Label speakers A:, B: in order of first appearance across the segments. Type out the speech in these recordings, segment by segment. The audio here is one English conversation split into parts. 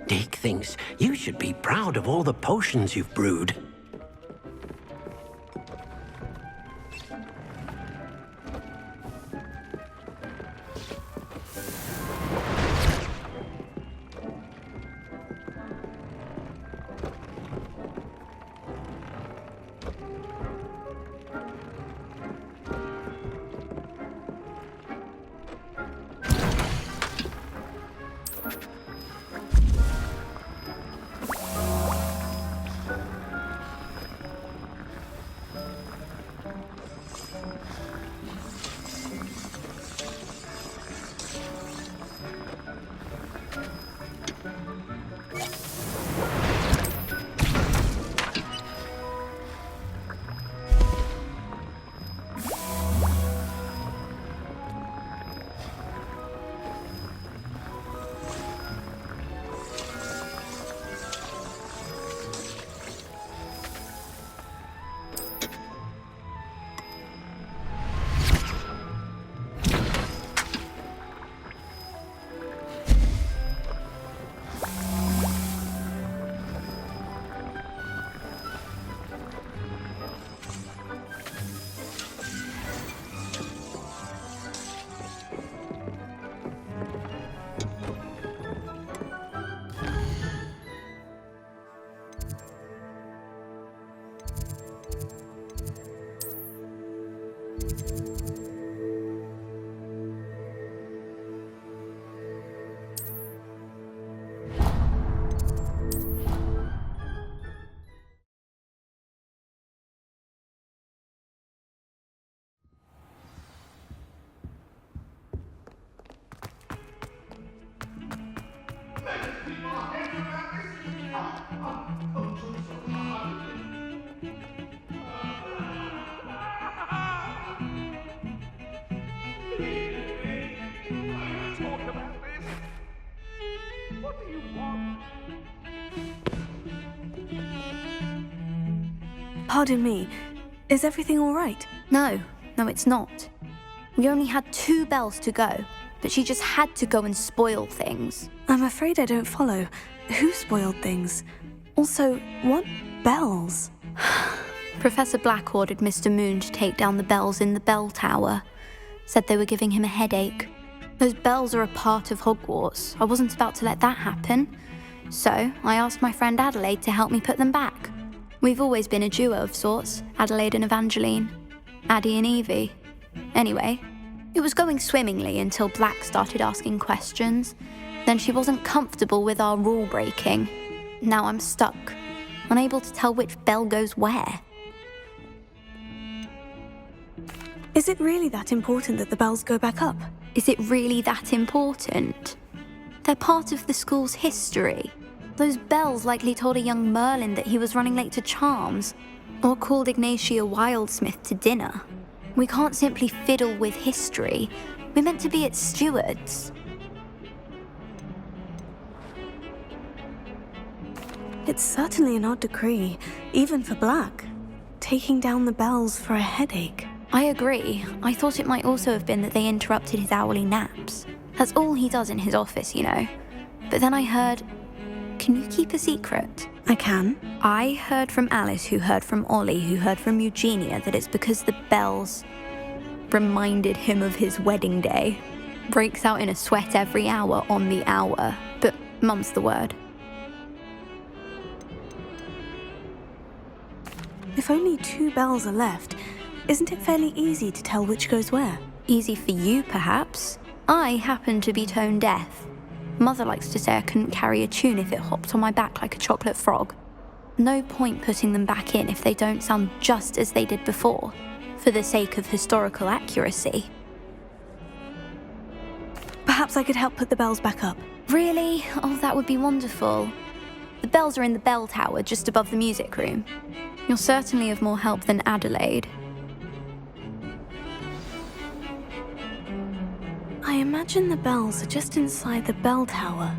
A: Dick thinks you should be proud of all the potions you've brewed.
B: Pardon me, is everything all right?
C: No, it's not. We only had 2 bells to go, but she just had to go and spoil things.
B: I'm afraid I don't follow. Who spoiled things? Also, what bells?
C: Professor Black ordered Mr. Moon to take down the bells in the bell tower. Said they were giving him a headache. Those bells are a part of Hogwarts. I wasn't about to let that happen. So I asked my friend Adelaide to help me put them back. We've always been a duo of sorts, Adelaide and Evangeline. Addie and Evie. Anyway, it was going swimmingly until Black started asking questions. Then she wasn't comfortable with our rule breaking. Now I'm stuck, unable to tell which bell goes where.
B: Is it really that important that the bells go back up?
C: Is it really that important? They're part of the school's history. Those bells likely told a young Merlin that he was running late to Charms, or called Ignatia Wildsmith to dinner. We can't simply fiddle with history. We're meant to be its stewards.
B: It's certainly an odd decree, even for Black. Taking down the bells for a headache.
C: I agree. I thought it might also have been that they interrupted his hourly naps. That's all he does in his office, you know. But then I heard... Can you keep a secret?
B: I can.
C: I heard from Alice, who heard from Ollie, who heard from Eugenia, that it's because the bells reminded him of his wedding day. Breaks out in a sweat every hour on the hour, but mum's the word.
B: If only 2 bells are left, isn't it fairly easy to tell which goes where?
C: Easy for you, perhaps. I happen to be tone deaf. Mother likes to say I couldn't carry a tune if it hopped on my back like a chocolate frog. No point putting them back in if they don't sound just as they did before, for the sake of historical accuracy.
B: Perhaps I could help put the bells back up.
C: Really? Oh, that would be wonderful. The bells are in the bell tower just above the music room. You're certainly of more help than Adelaide.
B: I imagine the bells are just inside the bell tower.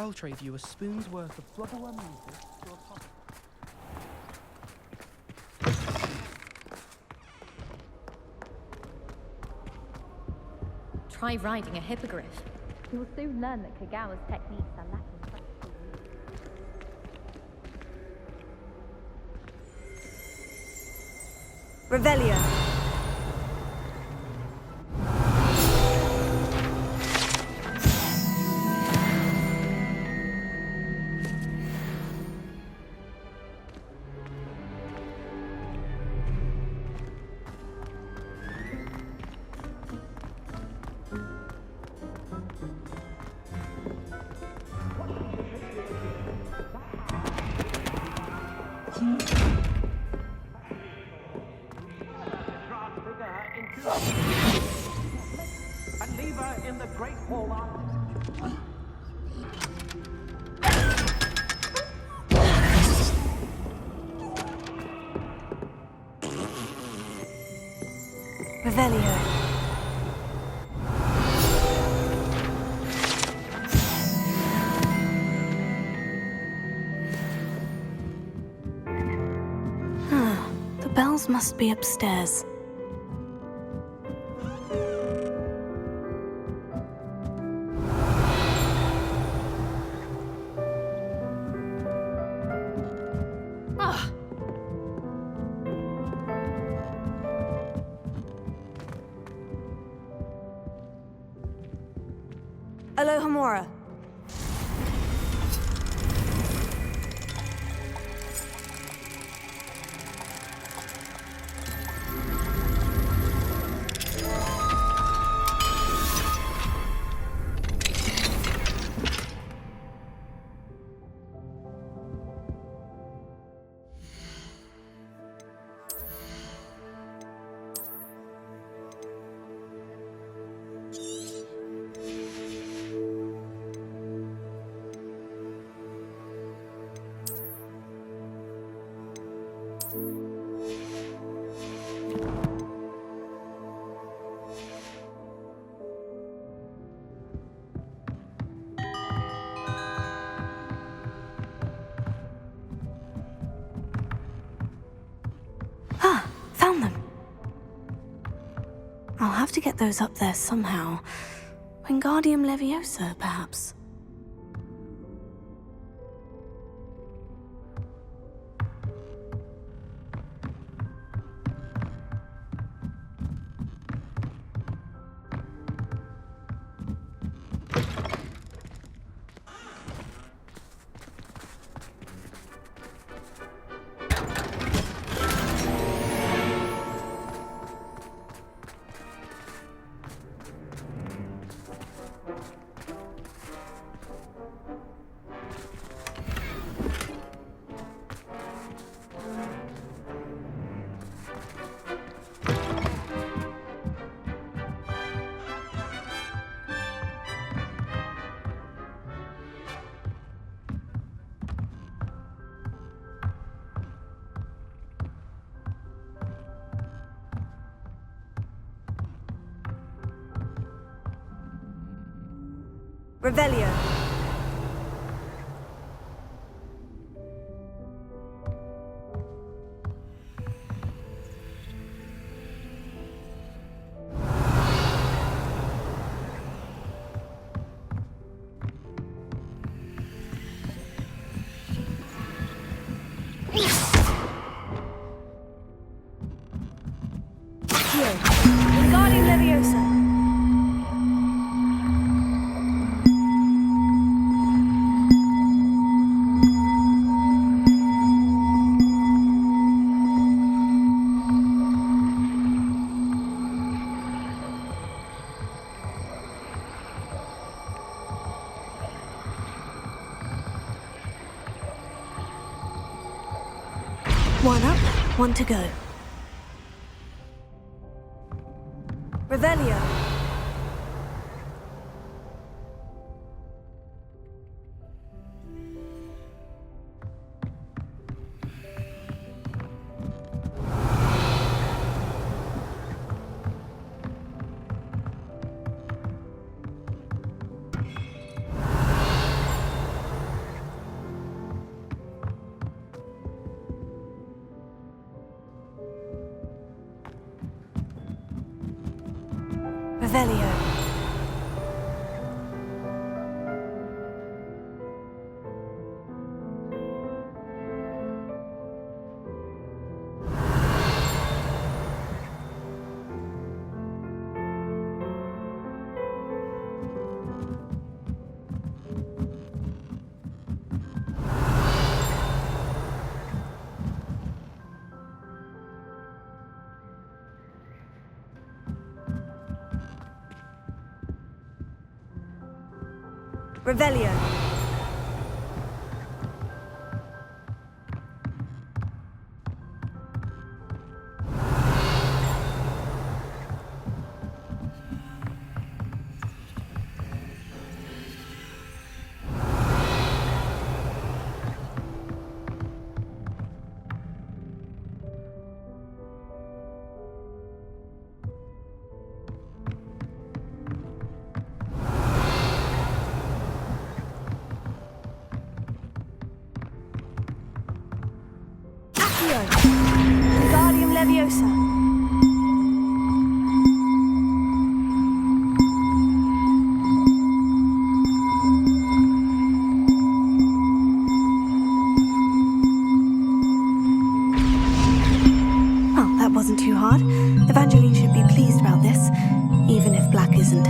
D: I'll trade you a spoon's worth of flubberworm music for a pot.
E: Try riding a hippogriff. You'll soon learn that Kagawa's techniques are lacking practical use.
B: Revelio.
A: And leave her in the Great Hall arms.
B: Revelio. The bells must be upstairs. Alohomora. Found them. I'll have to get those up there somehow. Wingardium Leviosa, perhaps. Revelio. Here. Wingardium Leviosa. One up, one to go. Revelio. Revelio. Revelio. Wingardium Leviosa. Well, that wasn't too hard. Evangeline should be pleased about this, even if Black isn't.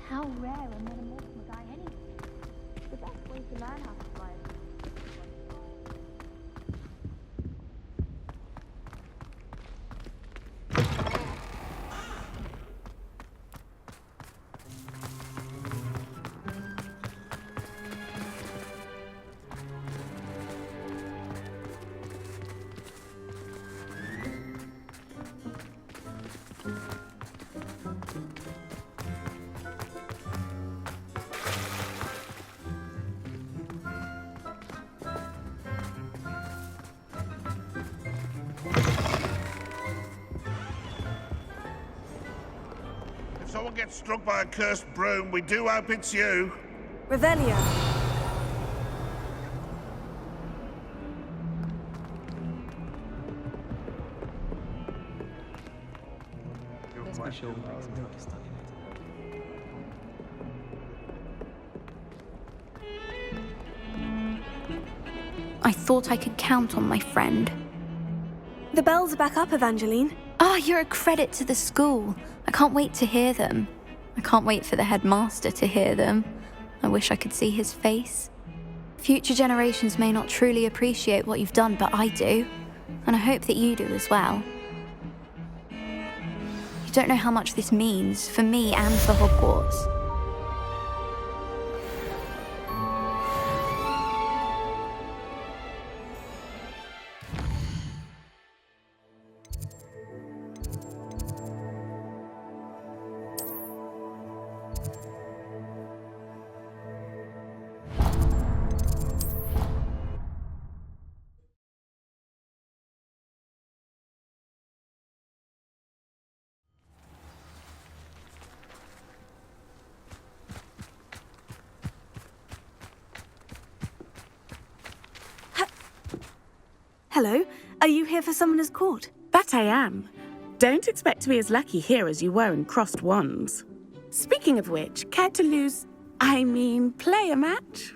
E: How rare a metamorphosis guy anyway. The best way to learn how to fly is
F: If someone gets struck by a cursed broom, we do hope it's you.
B: Revelio.
C: I thought I could count on my friend.
B: The bells are back up, Evangeline.
C: Ah, you're a credit to the school. I can't wait to hear them. I can't wait for the headmaster to hear them. I wish I could see his face. Future generations may not truly appreciate what you've done, but I do. And I hope that you do as well. You don't know how much this means for me and for Hogwarts.
B: Hello, are you here for Summoner's Court?
G: That I am. Don't expect to be as lucky here as you were in Crossed Wands. Speaking of which, care to play a match?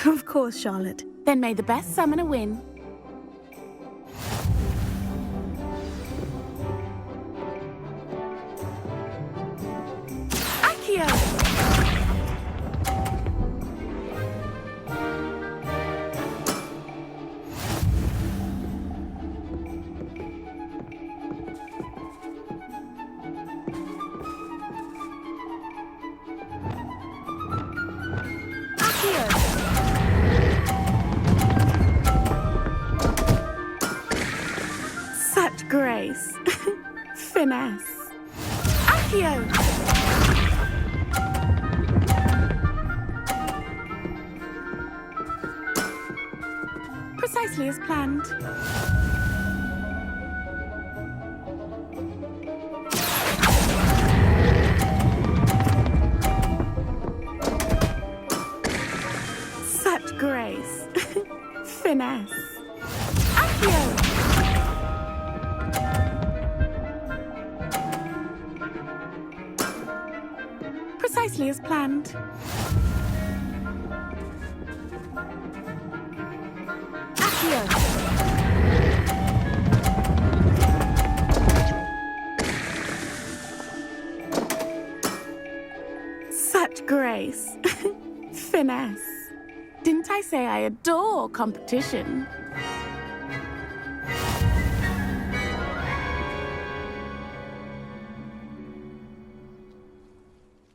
B: Of course, Charlotte.
G: Then may the best summoner win. Accio! Such grace. Finesse. Accio! Precisely as planned. Such grace. Finesse. Accio! Precisely as planned. Accio! Such grace. Finesse. Didn't I say I adore competition?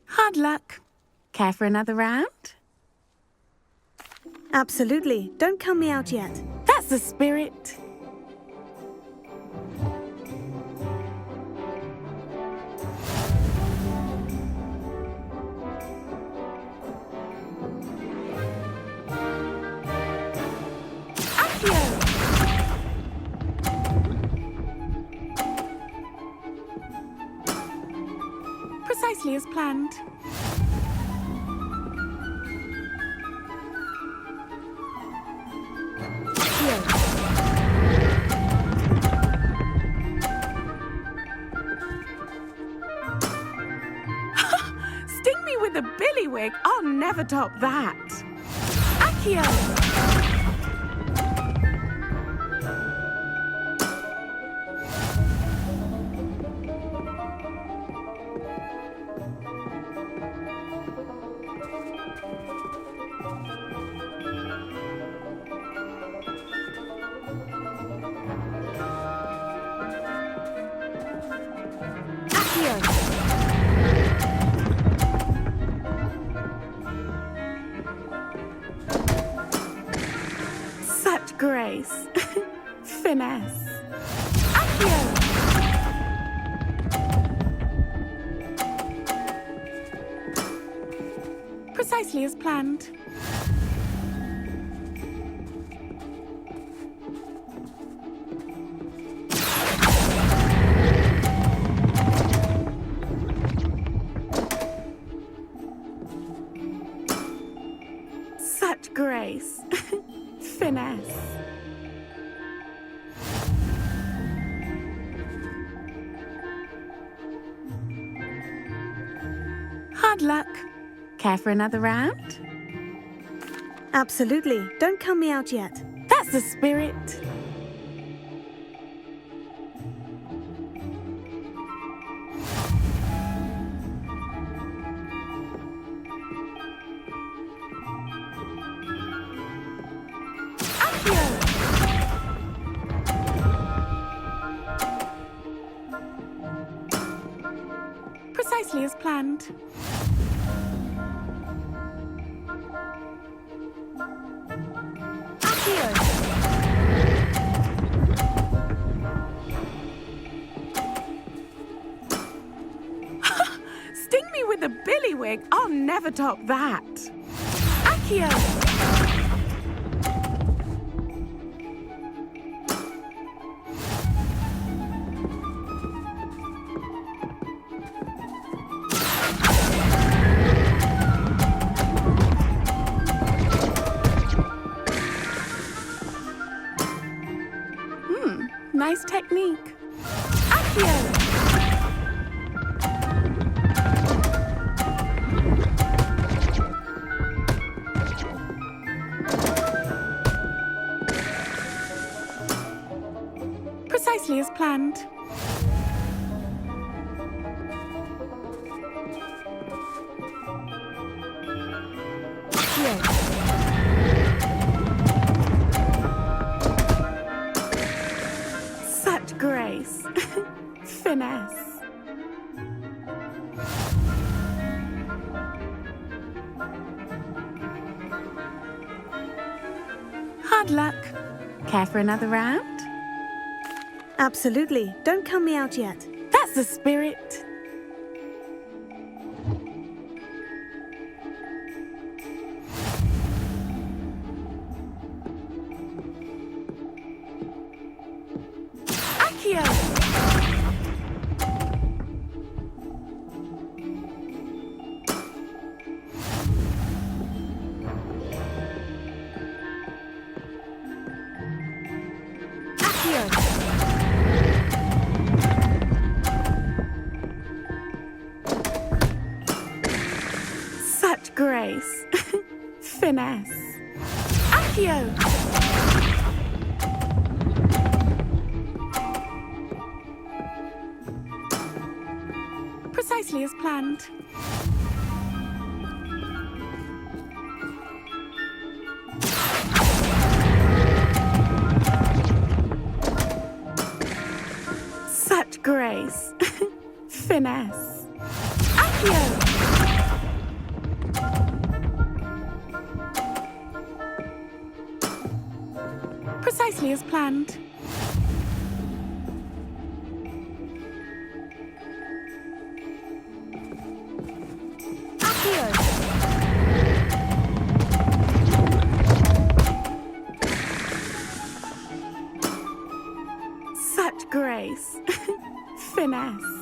G: Hard luck. Care for another round?
B: Absolutely. Don't count me out yet.
G: That's the spirit. Accio! Precisely as planned. Sting me with a billywig. I'll never top that. Accio! Such grace. Finesse. Accio! Precisely as planned. Such grace. Finesse. Hard luck. Care for another round?
B: Absolutely. Don't count me out yet.
G: That's the spirit. Precisely as planned. Sting me with a billywig. I'll never top that. Accio! Nice technique. Accio! Precisely as planned. Such grace. Finesse. Hard luck. Care for another round?
B: Absolutely. Don't count me out yet.
G: That's the spirit. Accio! Such grace. Finesse. Accio! Precisely as planned. Such grace. Finesse. Accio! Precisely as planned. Accio! Such grace. Finesse.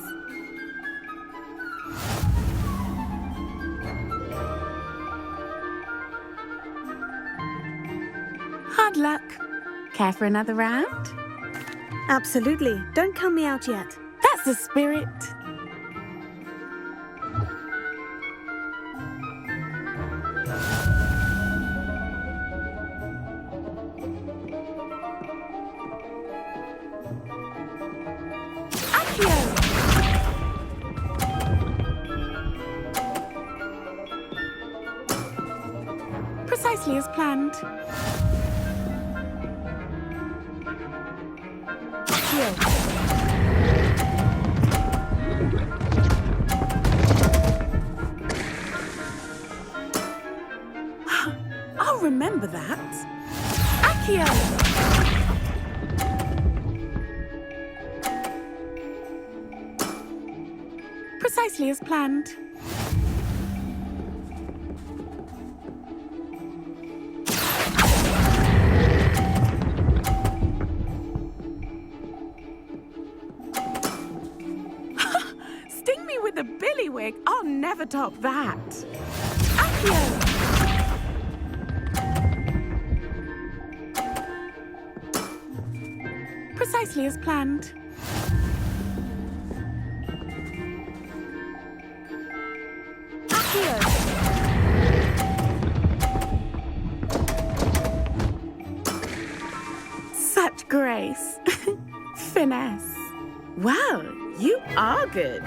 G: Hard luck. Care for another round?
B: Absolutely. Don't count me out yet.
G: That's the spirit. Accio! Precisely as planned. I'll remember that. Accio! Precisely as planned. Sting me with a billywig. I'll never top that. Accio! Precisely as planned. Accio! Such grace. Finesse. Wow, you are good.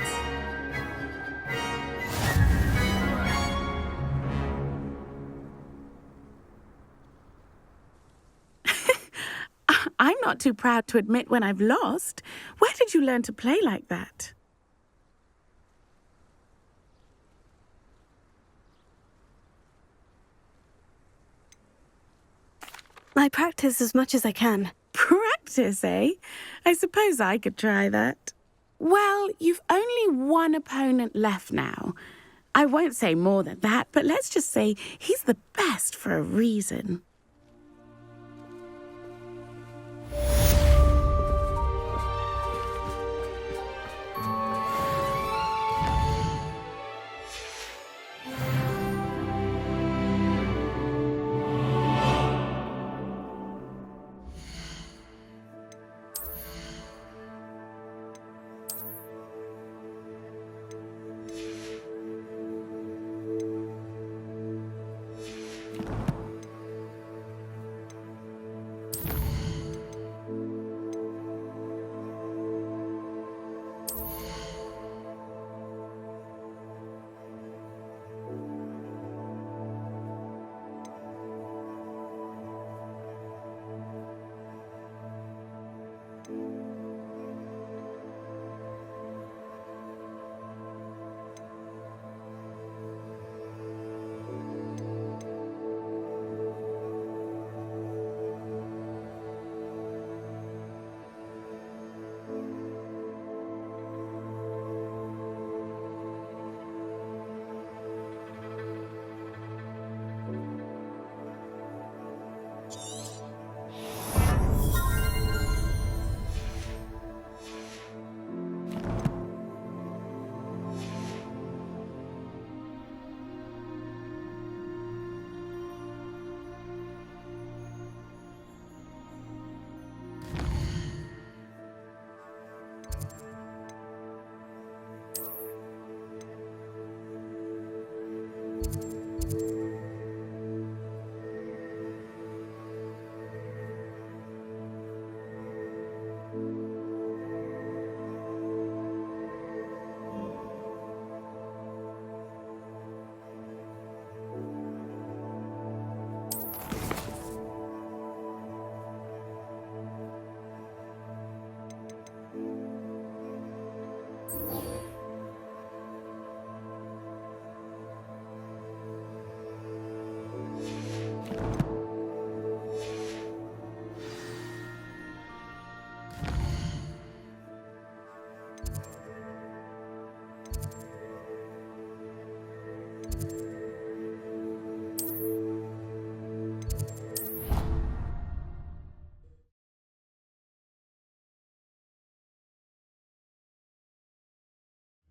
G: I'm not too proud to admit when I've lost. Where did you learn to play like that?
B: I practice as much as I can.
G: Practice, eh? I suppose I could try that. Well, you've only one opponent left now. I won't say more than that, but let's just say he's the best for a reason.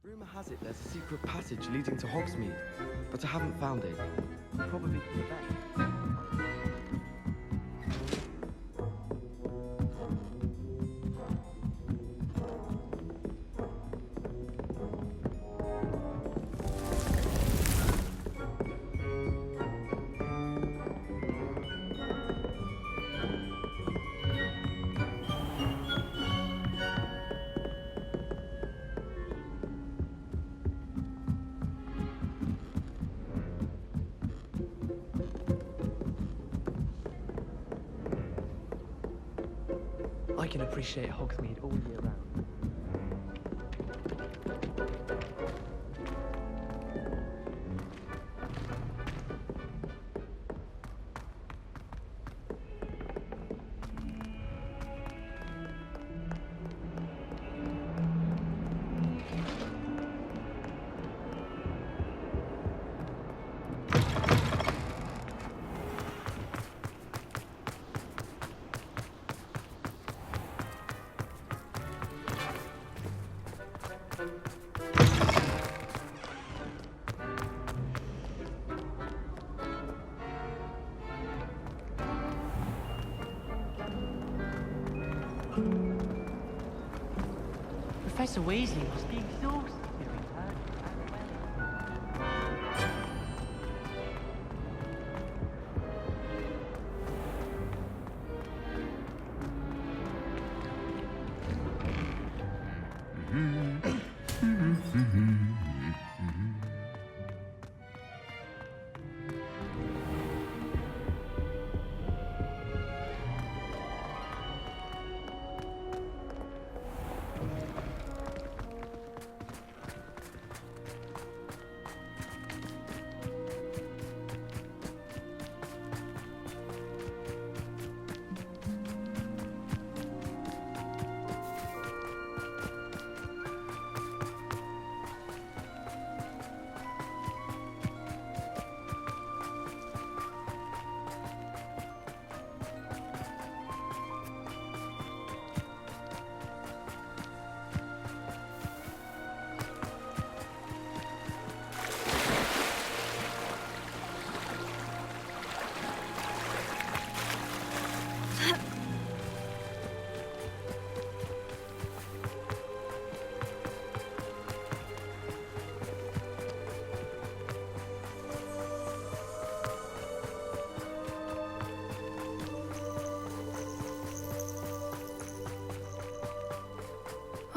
H: Rumour has it there's a secret passage leading to Hogsmeade, but I haven't found it. Probably from the back.
D: I can appreciate Hogsmeade all year round. Professor Weasley must be exhausted doing her.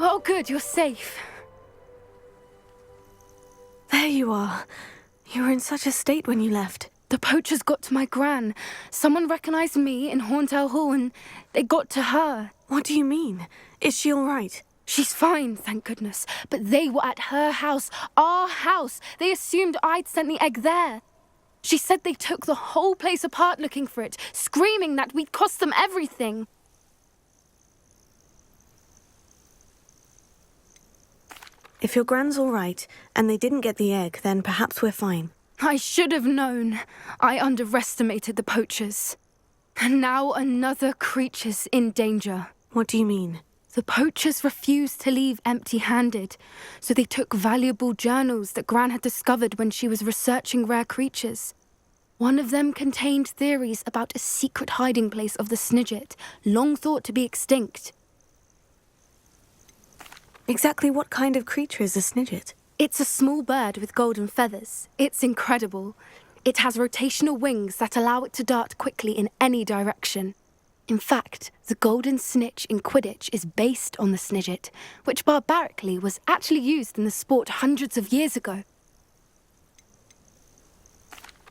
I: Oh, good, you're safe.
B: There you are. You were in such a state when you left.
I: The poachers got to my gran. Someone recognized me in Horntail Hall and they got to her.
B: What do you mean? Is she all right?
I: She's fine, thank goodness. But they were at her house, our house. They assumed I'd sent the egg there. She said they took the whole place apart looking for it, screaming that we'd cost them everything.
B: If your gran's all right, and they didn't get the egg, then perhaps we're fine.
I: I should have known. I underestimated the poachers. And now another creature's in danger.
B: What do you mean?
I: The poachers refused to leave empty-handed, so they took valuable journals that Gran had discovered when she was researching rare creatures. One of them contained theories about a secret hiding place of the Snidget, long thought to be extinct.
B: Exactly what kind of creature is a Snidget?
I: It's a small bird with golden feathers. It's incredible. It has rotational wings that allow it to dart quickly in any direction. In fact, the golden snitch in Quidditch is based on the Snidget, which barbarically was actually used in the sport hundreds of years ago.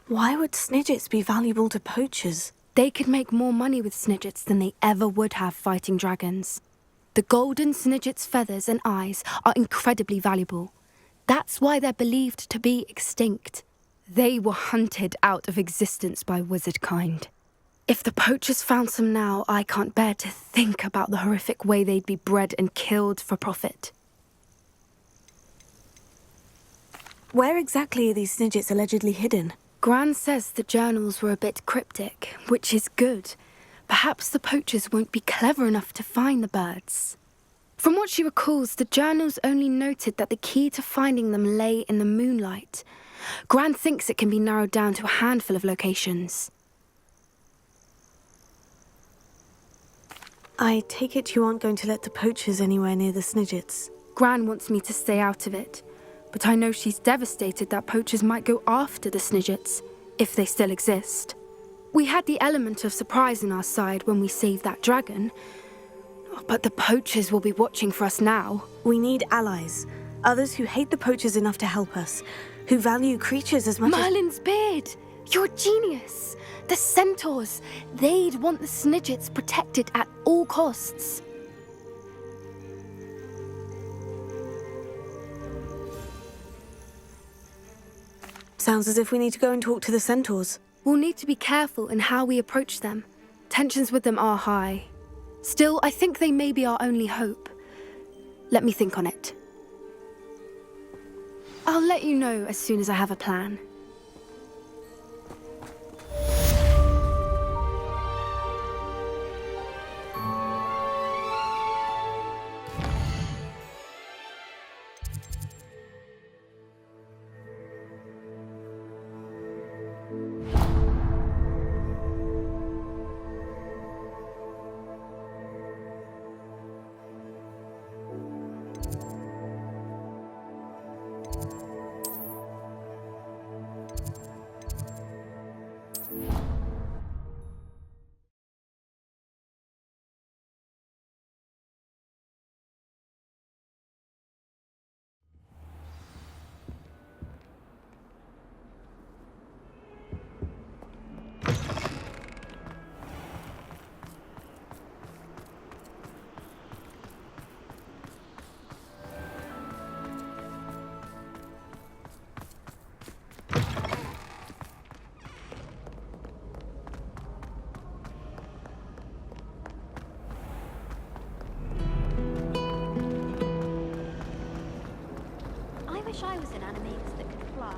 B: Why would Snidgets be valuable to poachers?
I: They could make more money with Snidgets than they ever would have fighting dragons. The golden Snidget's feathers and eyes are incredibly valuable. That's why they're believed to be extinct. They were hunted out of existence by wizard kind. If the poachers found some now, I can't bear to think about the horrific way they'd be bred and killed for profit.
B: Where exactly are these Snidgets allegedly hidden?
I: Gran says the journals were a bit cryptic, which is good. Perhaps the poachers won't be clever enough to find the birds. From what she recalls, the journals only noted that the key to finding them lay in the moonlight. Gran thinks it can be narrowed down to a handful of locations.
B: I take it you aren't going to let the poachers anywhere near the Snidgets.
I: Gran wants me to stay out of it, but I know she's devastated that poachers might go after the Snidgets, if they still exist. We had the element of surprise on our side when we saved that dragon, but the poachers will be watching for us now.
B: We need allies. Others who hate the poachers enough to help us, who value creatures as much
I: Merlin's beard! You're a genius! The centaurs! They'd want the Snidgets protected at all costs.
B: Sounds as if we need to go and talk to the centaurs.
I: We'll need to be careful in how we approach them. Tensions with them are high. Still, I think they may be our only hope. Let me think on it. I'll let you know as soon as I have a plan.
E: I wish I was an animagus that could fly.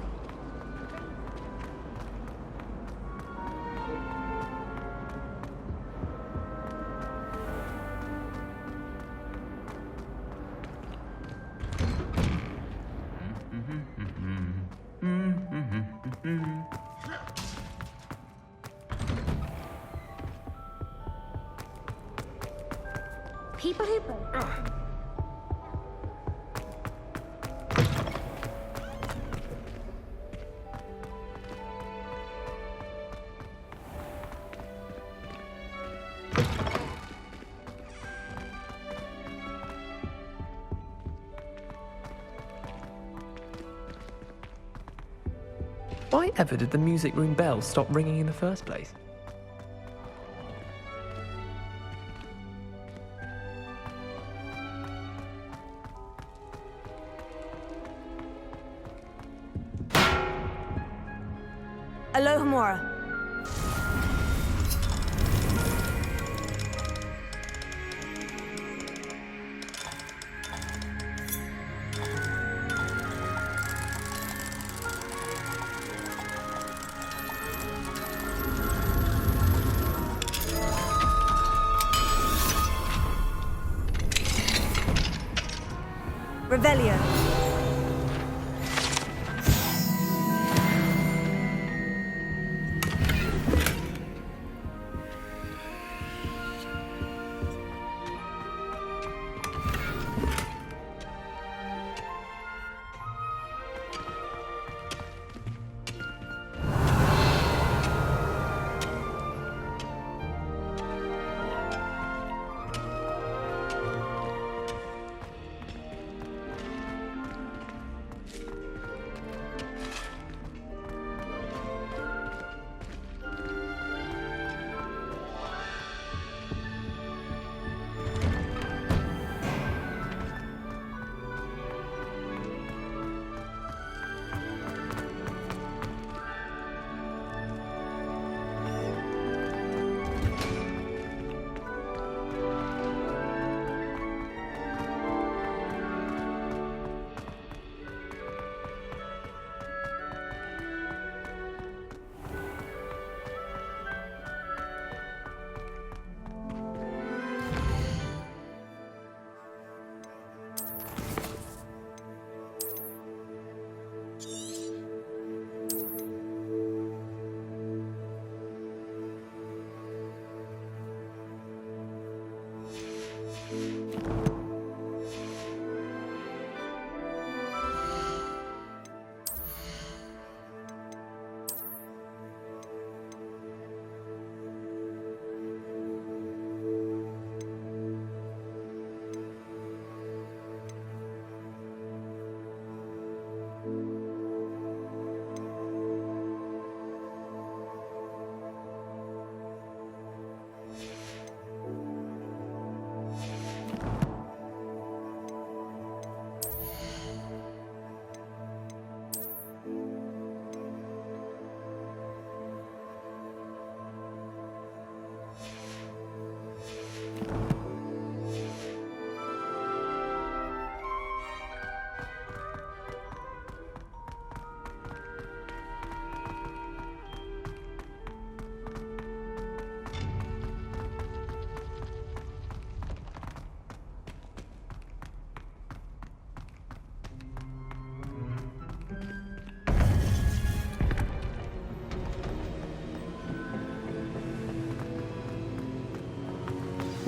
E: People Hooper.
J: Why ever did the music room bell stop ringing in the first place?
B: Alohomora. Revelio.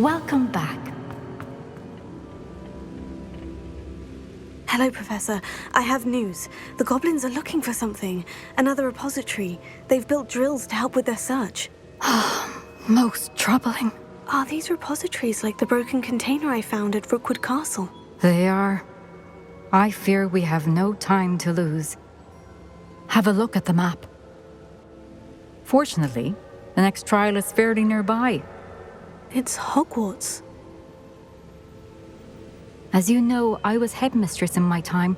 K: Welcome back.
B: Hello, Professor. I have news. The goblins are looking for something. Another repository. They've built drills to help with their search.
K: Most troubling.
B: Are these repositories like the broken container I found at Rookwood Castle?
K: They are. I fear we have no time to lose. Have a look at the map. Fortunately, the next trial is fairly nearby.
B: It's Hogwarts.
K: As you know, I was headmistress in my time.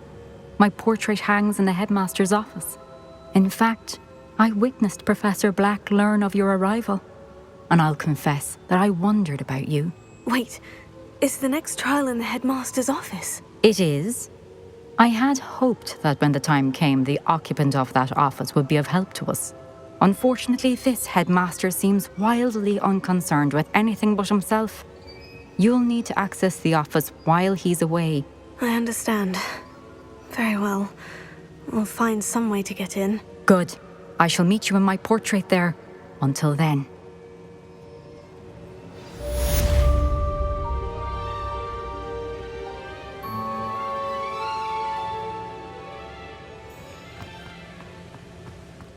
K: My portrait hangs in the headmaster's office. In fact, I witnessed Professor Black learn of your arrival. And I'll confess that I wondered about you.
B: Wait, is the next trial in the headmaster's office?
K: It is. I had hoped that when the time came, the occupant of that office would be of help to us. Unfortunately, this headmaster seems wildly unconcerned with anything but himself. You'll need to access the office while he's away.
B: I understand. Very well. We'll find some way to get in.
K: Good. I shall meet you in my portrait there. Until then.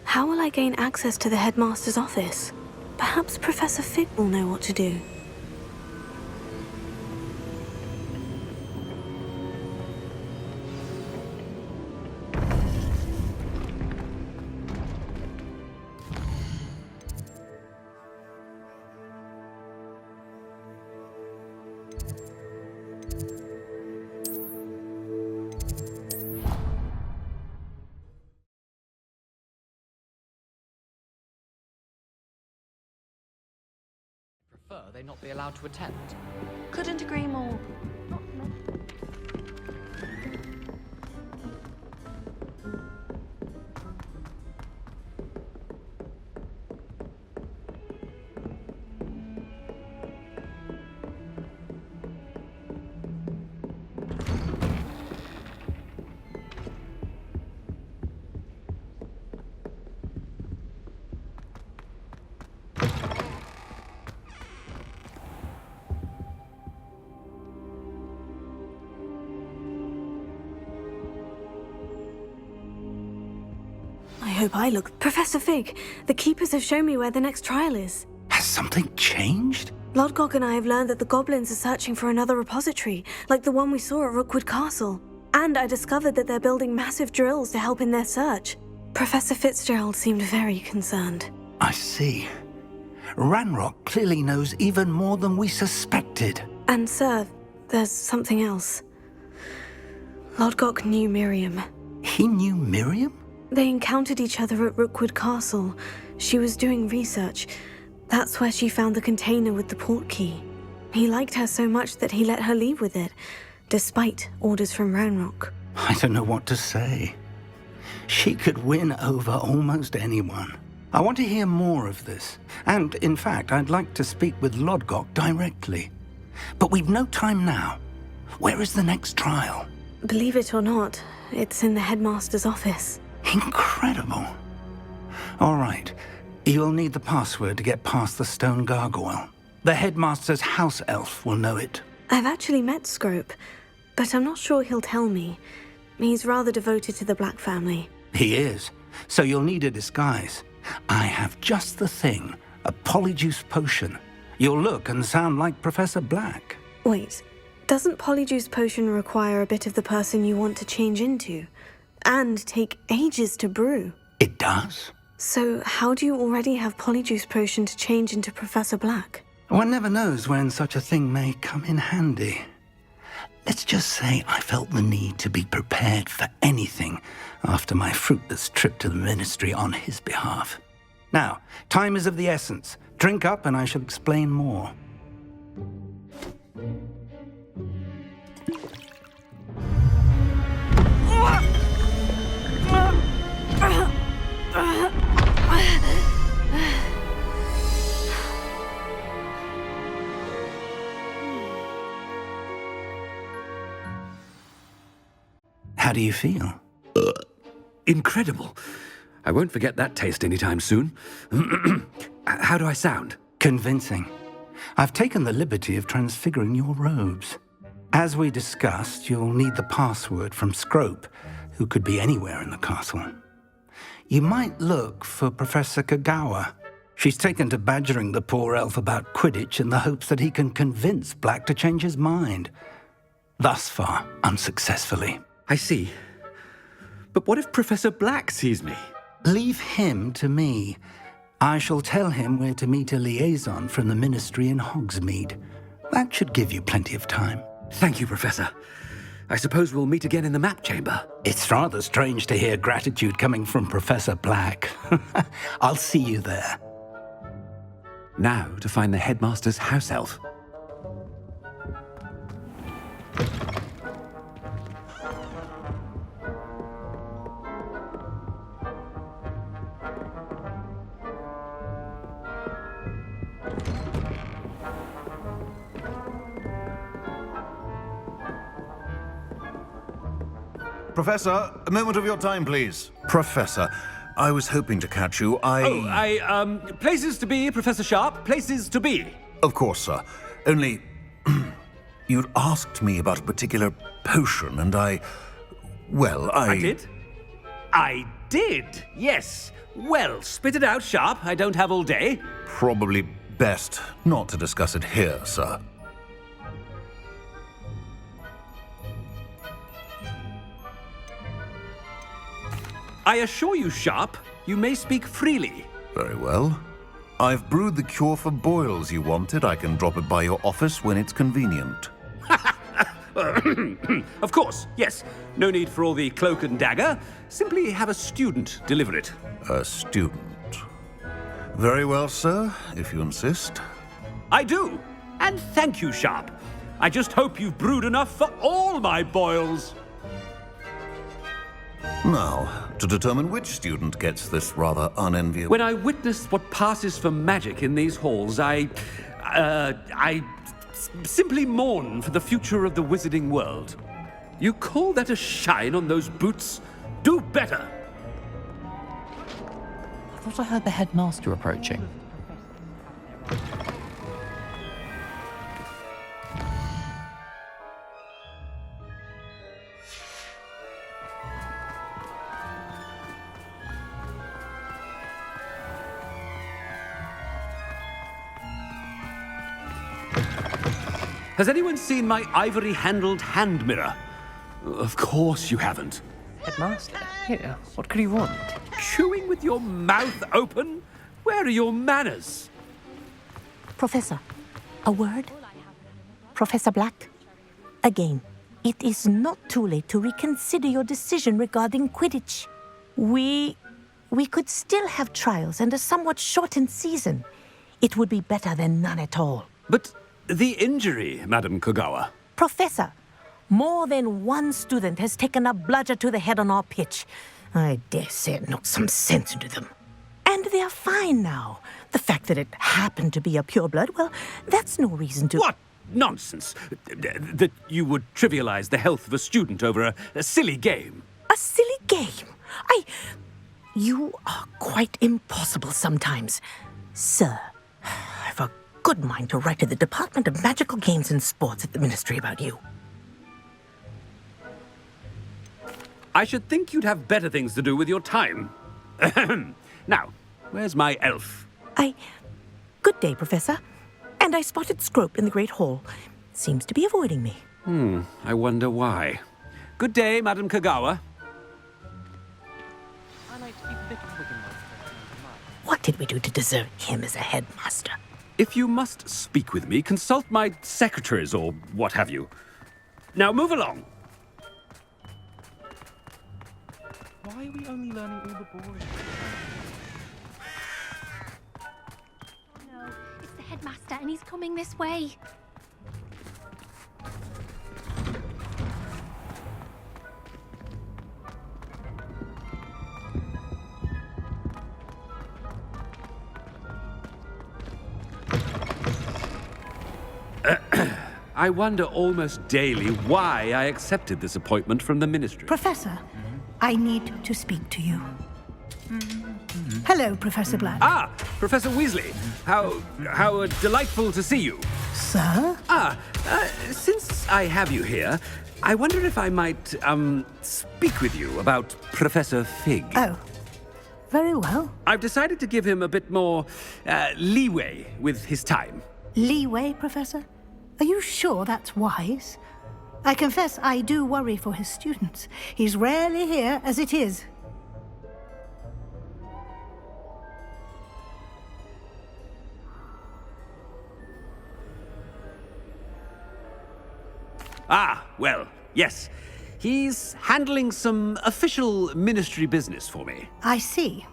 B: How will I gain access to the headmaster's office? Perhaps Professor Fig will know what to do.
J: They not be allowed to attend.
E: Couldn't agree more.
B: I hope I look... Professor Fig, the Keepers have shown me where the next trial is.
A: Has something changed?
B: Lodgok and I have learned that the goblins are searching for another repository, like the one we saw at Rookwood Castle. And I discovered that they're building massive drills to help in their search. Professor Fitzgerald seemed very concerned.
A: I see. Ranrock clearly knows even more than we suspected.
B: And sir, there's something else. Lodgok knew Miriam.
A: He knew Miriam?
B: They encountered each other at Rookwood Castle. She was doing research. That's where she found the container with the port key. He liked her so much that he let her leave with it, despite orders from Ranrock.
A: I don't know what to say. She could win over almost anyone. I want to hear more of this. And, in fact, I'd like to speak with Lodgok directly. But we've no time now. Where is the next trial?
B: Believe it or not, it's in the headmaster's office.
A: Incredible. All right. You'll need the password to get past the stone gargoyle. The headmaster's house elf will know it.
B: I've actually met Scrope, but I'm not sure he'll tell me. He's rather devoted to the Black family.
A: He is. So you'll need a disguise. I have just the thing. A polyjuice potion. You'll look and sound like Professor Black.
B: Wait, doesn't polyjuice potion require a bit of the person you want to change into? And take ages to brew?
A: It does.
B: So how do you already have polyjuice potion to change into Professor Black?
A: One never knows when such a thing may come in handy. Let's just say I felt the need to be prepared for anything after my fruitless trip to the ministry on his behalf. Now, time is of the essence. Drink up and I shall explain more. How do you feel?
L: Incredible. I won't forget that taste anytime soon. How do I sound?
A: Convincing. I've taken the liberty of transfiguring your robes. As we discussed, you'll need the password from Scrope, who could be anywhere in the castle. You might look for Professor Kagawa. She's taken to badgering the poor elf about Quidditch in the hopes that he can convince Black to change his mind. Thus far, unsuccessfully.
L: I see. But what if Professor Black sees me?
A: Leave him to me. I shall tell him where to meet a liaison from the Ministry in Hogsmeade. That should give you plenty of time.
L: Thank you, Professor. I suppose we'll meet again in the map chamber.
A: It's rather strange to hear gratitude coming from Professor Black. I'll see you there.
L: Now to find the headmaster's house elf.
M: Professor, a moment of your time, please. Professor, I was hoping to catch you.
L: Places to be, Professor Sharp. Places to be.
M: Of course, sir. Only, you'd asked me about a particular potion, and I
L: did? I did, yes. Well, spit it out, Sharp. I don't have all day.
M: Probably best not to discuss it here, sir.
L: I assure you, Sharp, you may speak freely.
M: Very well. I've brewed the cure for boils you wanted. I can drop it by your office when it's convenient.
L: Of course, yes. No need for all the cloak and dagger. Simply have a student deliver it.
M: A student. Very well, sir, if you insist.
L: I do. And thank you, Sharp. I just hope you've brewed enough for all my boils.
M: Now, to determine which student gets this rather unenviable...
L: When I witness what passes for magic in these halls, I simply mourn for the future of the wizarding world. You call that a shine on those boots? Do better!
J: I thought I heard the headmaster approaching.
L: Has anyone seen my ivory-handled hand mirror? Of course you haven't.
J: Headmaster? Here, what could you want?
L: Chewing with your mouth open? Where are your manners?
N: Professor, a word? Professor Black? Again, it is not too late to reconsider your decision regarding Quidditch. We could still have trials and a somewhat shortened season. It would be better than none at all.
L: But the injury, Madam Kagawa.
N: Professor, more than one student has taken a bludger to the head on our pitch. I dare say it knocked some sense into them. And they're fine now. The fact that it happened to be a pureblood, well, that's no reason to...
L: What nonsense! That you would trivialize the health of a student over a silly game.
N: A silly game? You are quite impossible sometimes. Sir, I've a good mind to write to the Department of Magical Games and Sports at the Ministry about you.
L: I should think you'd have better things to do with your time. Now, where's my elf?
N: Good day, Professor. And I spotted Scrope in the Great Hall. Seems to be avoiding me.
L: I wonder why. Good day, Madam Kagawa.
N: What did we do to deserve him as a headmaster?
L: If you must speak with me, consult my secretaries or what have you. Now move along.
D: Why are we only learning all the boring?
E: No, it's the headmaster and he's coming this way.
L: I wonder almost daily why I accepted this appointment from the Ministry.
O: Professor, I need to speak to you. Hello, Professor Black.
L: Ah, Professor Weasley. How delightful to see you.
O: Sir?
L: Since I have you here, I wonder if I might, speak with you about Professor Fig.
O: Oh, very well.
L: I've decided to give him a bit more, leeway with his time.
O: Leeway, Professor? Are you sure that's wise? I confess I do worry for his students. He's rarely here as it is.
L: Ah, well, yes. He's handling some official ministry business for me.
O: I see.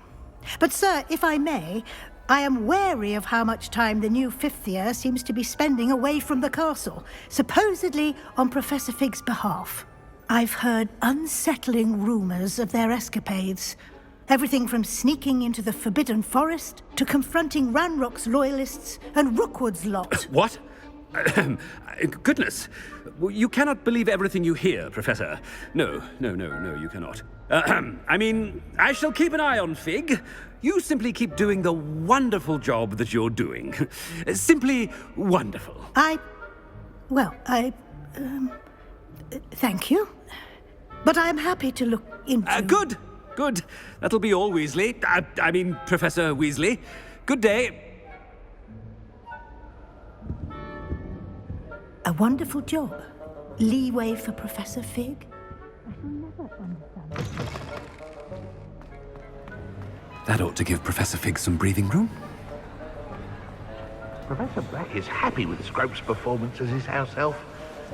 O: But, sir, if I may, I am wary of how much time the new fifth year seems to be spending away from the castle, supposedly on Professor Fig's behalf. I've heard unsettling rumors of their escapades. Everything from sneaking into the Forbidden Forest to confronting Ranrock's loyalists and Rookwood's lot.
L: What? Goodness. You cannot believe everything you hear, Professor. No, you cannot. I mean, I shall keep an eye on Fig. You simply keep doing the wonderful job that you're doing. Simply wonderful.
O: Thank you. But I'm happy to look into...
L: Good. That'll be all, Weasley. I mean, Professor Weasley. Good day.
O: A wonderful job. Leeway for Professor Fig. I shall never understand.
L: That ought to give Professor Fig some breathing room.
P: Professor Black is happy with Scrope's performance as his house elf.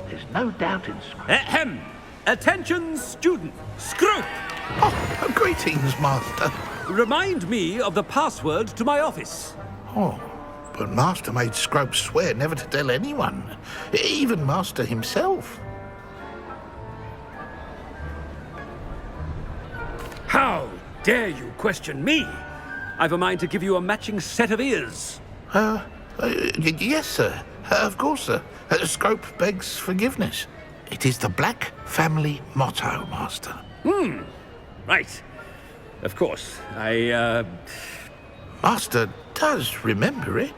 P: There's no doubt in Scrope.
L: Ahem! Attention, student! Scrope!
P: Oh, greetings, Master.
L: Remind me of the password to my office.
P: Oh, but Master made Scrope swear never to tell anyone, even Master himself.
L: How dare you question me? I've a mind to give you a matching set of ears.
P: Yes, sir. Of course, sir. Scrope begs forgiveness. It is the Black family motto, Master.
L: Right. Of course.
P: Master does remember it.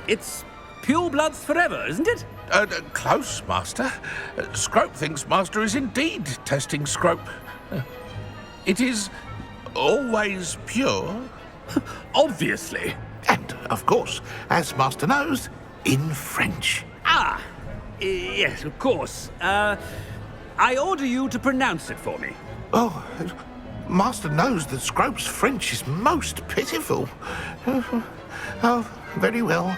L: It's pure bloods forever, isn't it?
P: Close, Master. Scrope thinks Master is indeed testing Scrope. It is always pure.
L: Obviously.
P: And, of course, as Master knows, in French.
L: Yes, of course. I order you to pronounce it for me.
P: Oh, Master knows that Scrope's French is most pitiful. Oh, very well.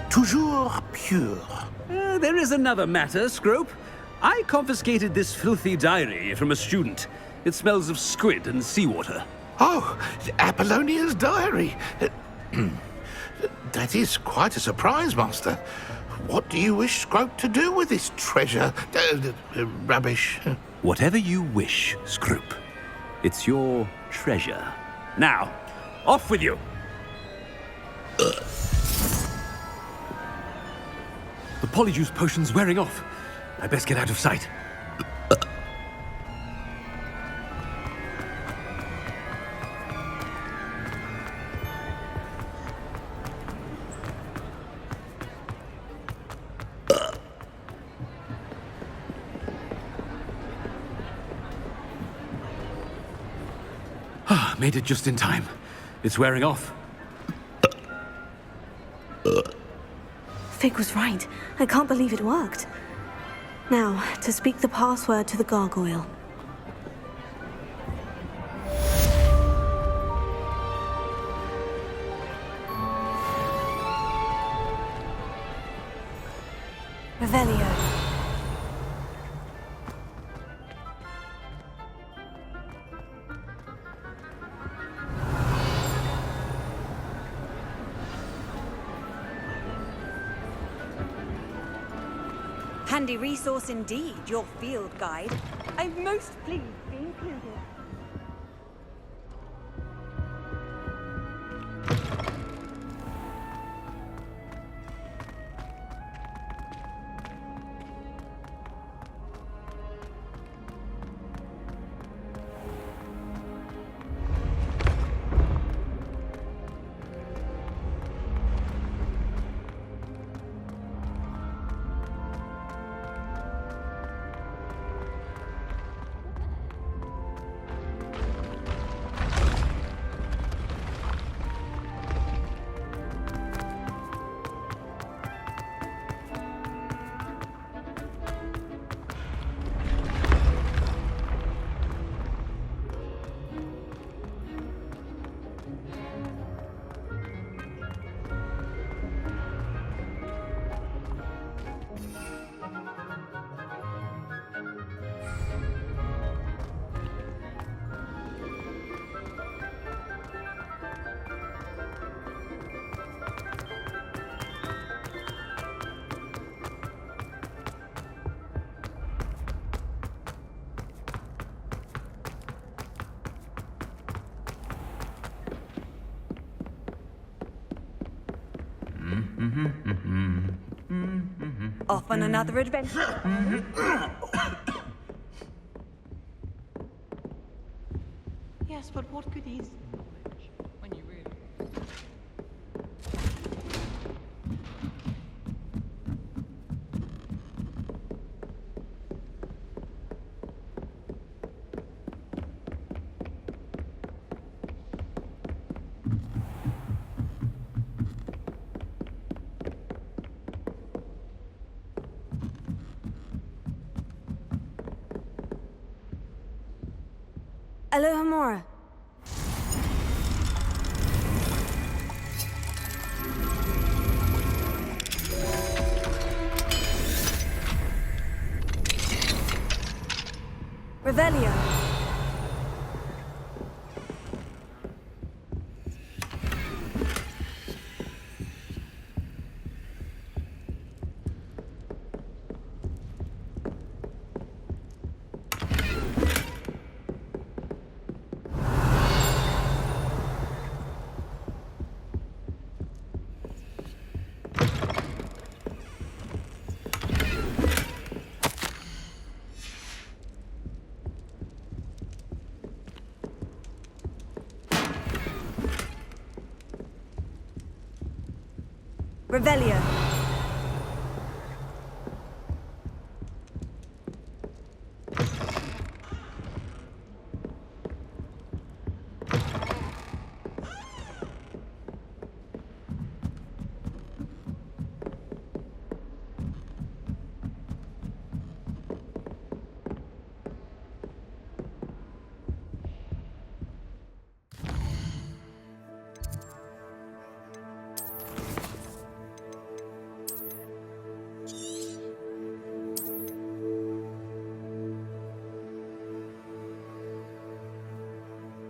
P: Toujours pure.
L: There is another matter, Scrope. I confiscated this filthy diary from a student. It smells of squid and seawater.
P: Oh, Apollonia's diary. That is quite a surprise, Master. What do you wish Scrope to do with this treasure? Rubbish.
L: Whatever you wish, Scrope. It's your treasure. Now, off with you. The polyjuice potion's wearing off. I best get out of sight. Made it just in time. It's wearing off.
B: Fig was right. I can't believe it worked. Now, to speak the password to the gargoyle. Revelio.
Q: Handy resource indeed, your field guide. I'm most pleased to be included. Off on another adventure.
D: Yes, but what good is knowledge when you really...
B: Aloha Mora. Revelio. Revelio.